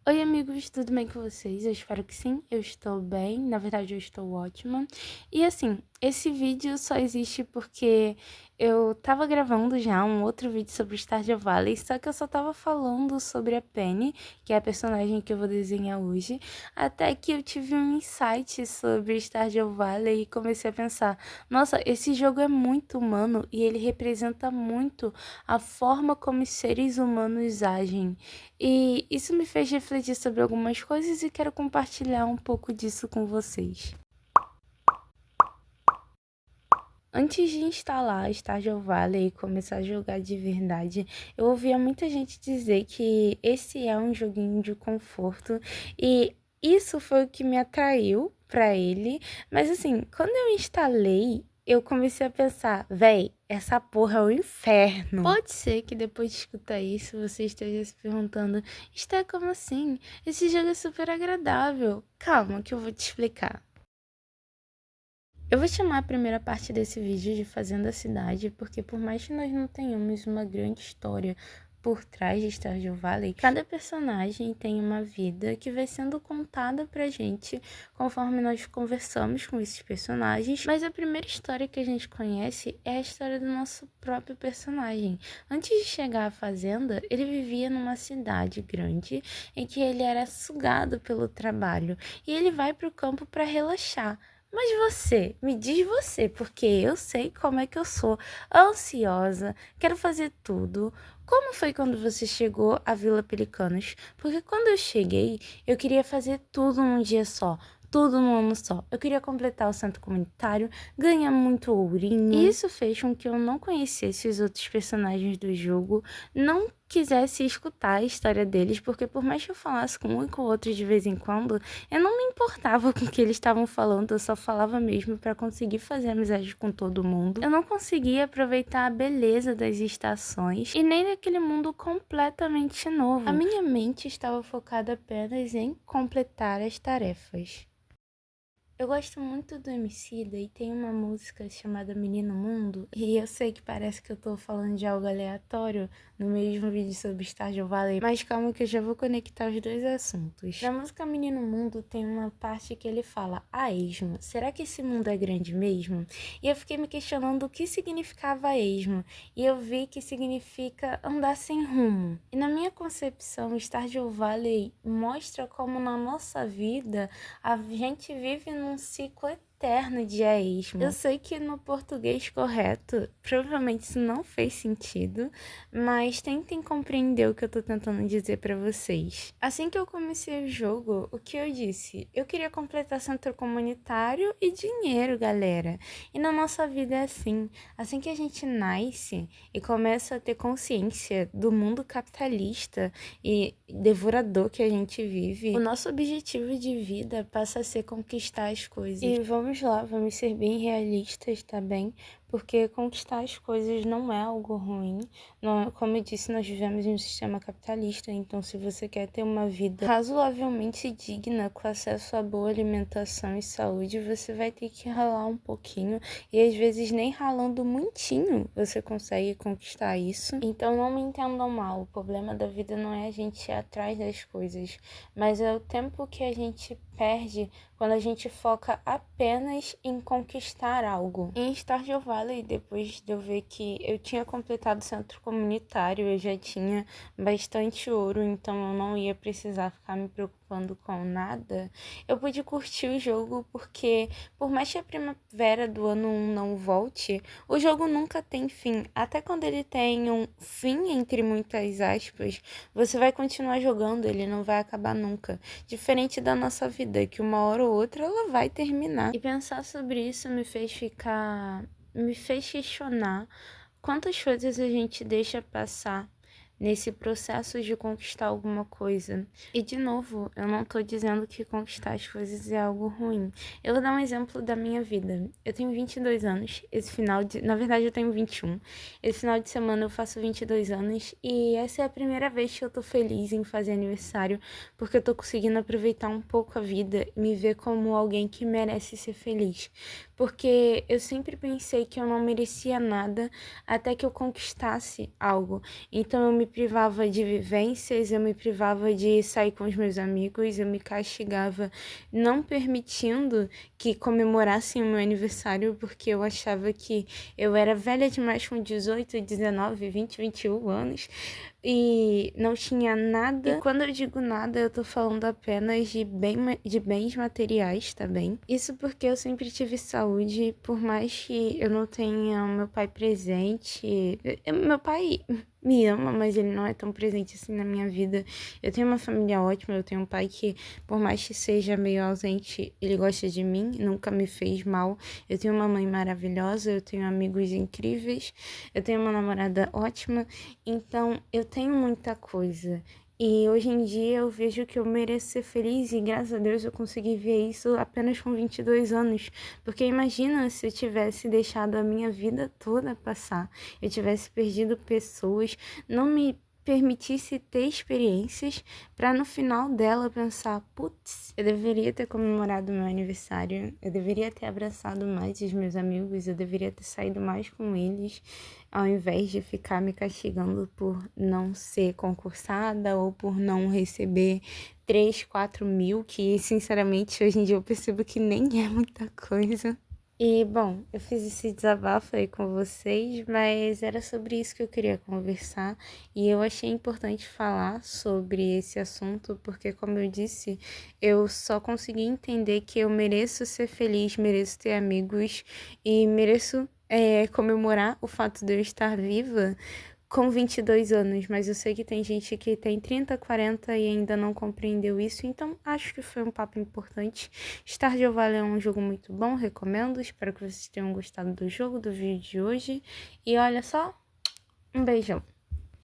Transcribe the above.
Oi, amigos, tudo bem com vocês? Eu espero que sim, eu estou bem, na verdade eu estou ótima. E assim, esse vídeo só existe porque eu tava gravando já um outro vídeo sobre Stardew Valley, só que eu só tava falando sobre a Penny, que é a personagem que eu vou desenhar hoje, até que eu tive um insight sobre Stardew Valley e comecei a pensar, nossa, esse jogo é muito humano e ele representa muito a forma como os seres humanos agem. E isso me fez refletir sobre algumas coisas e quero compartilhar um pouco disso com vocês. Antes de instalar Stardew Valley e começar a jogar de verdade, eu ouvia muita gente dizer que esse é um joguinho de conforto e isso foi o que me atraiu pra ele. Mas assim, quando eu instalei, eu comecei a pensar, véi, essa porra é o inferno. Pode ser que depois de escutar isso, você esteja se perguntando, está como assim? Esse jogo é super agradável. Calma que eu vou te explicar. Eu vou chamar a primeira parte desse vídeo de Fazenda Cidade, porque por mais que nós não tenhamos uma grande história por trás de Stardew Valley, cada personagem tem uma vida que vai sendo contada pra gente conforme nós conversamos com esses personagens, mas a primeira história que a gente conhece é a história do nosso próprio personagem. Antes de chegar à fazenda, ele vivia numa cidade grande em que ele era sugado pelo trabalho e ele vai para o campo para relaxar. Mas você, me diz você, porque eu sei como é que eu sou, ansiosa, quero fazer tudo. Como foi quando você chegou à Vila Pelicanos? Porque quando eu cheguei, eu queria fazer tudo num dia só, tudo num ano só. Eu queria completar o centro comunitário, ganhar muito ourinho. E isso fez com que eu não conhecesse os outros personagens do jogo, não quisesse escutar a história deles, porque por mais que eu falasse com um e com o outro de vez em quando, eu não me importava com o que eles estavam falando, eu só falava mesmo para conseguir fazer amizade com todo mundo. Eu não conseguia aproveitar a beleza das estações e nem daquele mundo completamente novo. A minha mente estava focada apenas em completar as tarefas. Eu gosto muito do Emicida e tem uma música chamada Menino Mundo, e eu sei que parece que eu tô falando de algo aleatório no mesmo vídeo sobre Stardew Valley, mas calma que eu já vou conectar os dois assuntos. Na música Menino Mundo tem uma parte que ele fala, a esmo, será que esse mundo é grande mesmo? E eu fiquei me questionando o que significava esmo, e eu vi que significa andar sem rumo. E na minha concepção, Stardew Valley mostra como na nossa vida a gente vive num ciclo eterno de aísmo. Eu sei que no português correto, provavelmente isso não fez sentido, mas tentem compreender o que eu tô tentando dizer pra vocês. Assim que eu comecei o jogo, o que eu disse? Eu queria completar centro comunitário e dinheiro, galera. E na nossa vida é assim. Assim que a gente nasce e começa a ter consciência do mundo capitalista e devorador que a gente vive, o nosso objetivo de vida passa a ser conquistar as coisas. E vamos lá, vamos ser bem realistas, tá bem? Porque conquistar as coisas não é algo ruim. Não, como eu disse, nós vivemos em um sistema capitalista, então se você quer ter uma vida razoavelmente digna, com acesso a boa alimentação e saúde, você vai ter que ralar um pouquinho, e às vezes nem ralando muitinho você consegue conquistar isso. Então não me entendam mal, o problema da vida não é a gente ir atrás das coisas, mas é o tempo que a gente perde quando a gente foca apenas em conquistar algo. Em Stardew Valley, depois de eu ver que eu tinha completado o centro comunitário, eu já tinha bastante ouro, então eu não ia precisar ficar me preocupando com nada, eu pude curtir o jogo porque, por mais que a primavera do ano 1 não volte, o jogo nunca tem fim. Até quando ele tem um fim, entre muitas aspas, você vai continuar jogando, ele não vai acabar nunca. Diferente da nossa vida, que uma hora ou outra ela vai terminar. E pensar sobre isso me fez questionar quantas coisas a gente deixa passar nesse processo de conquistar alguma coisa. E de novo, eu não tô dizendo que conquistar as coisas é algo ruim. Eu vou dar um exemplo da minha vida. Eu tenho 22 anos, na verdade eu tenho 21. Esse final de semana eu faço 22 anos e essa é a primeira vez que eu tô feliz em fazer aniversário, porque eu tô conseguindo aproveitar um pouco a vida e me ver como alguém que merece ser feliz. porque eu sempre pensei que eu não merecia nada até que eu conquistasse algo. Então eu me privava de vivências, eu me privava de sair com os meus amigos, eu me castigava não permitindo que comemorassem o meu aniversário, porque eu achava que eu era velha demais com 18, 19, 20, 21 anos e não tinha nada. E quando eu digo nada, eu tô falando apenas de bens materiais, tá bem? Isso porque eu sempre tive saúde, por mais que eu não tenha o meu pai presente. Meu pai me ama, mas ele não é tão presente assim na minha vida. Eu tenho uma família ótima, eu tenho um pai que, por mais que seja meio ausente, ele gosta de mim, nunca me fez mal. Eu tenho uma mãe maravilhosa, eu tenho amigos incríveis, eu tenho uma namorada ótima, então eu tenho muita coisa. E hoje em dia eu vejo que eu mereço ser feliz e graças a Deus eu consegui ver isso apenas com 22 anos. Porque imagina se eu tivesse deixado a minha vida toda passar, eu tivesse perdido pessoas, não me permitisse ter experiências para no final dela pensar, putz, eu deveria ter comemorado meu aniversário, eu deveria ter abraçado mais os meus amigos, eu deveria ter saído mais com eles, ao invés de ficar me castigando por não ser concursada ou por não receber 3, 4 mil, que sinceramente hoje em dia eu percebo que nem é muita coisa. E, bom, eu fiz esse desabafo aí com vocês, mas era sobre isso que eu queria conversar. E eu achei importante falar sobre esse assunto, porque, como eu disse, eu só consegui entender que eu mereço ser feliz, mereço ter amigos e mereço comemorar o fato de eu estar viva com 22 anos, mas eu sei que tem gente que tem 30, 40 e ainda não compreendeu isso, então acho que foi um papo importante. Stardew Valley é um jogo muito bom, recomendo, espero que vocês tenham gostado do jogo, do vídeo de hoje, e olha só, um beijão.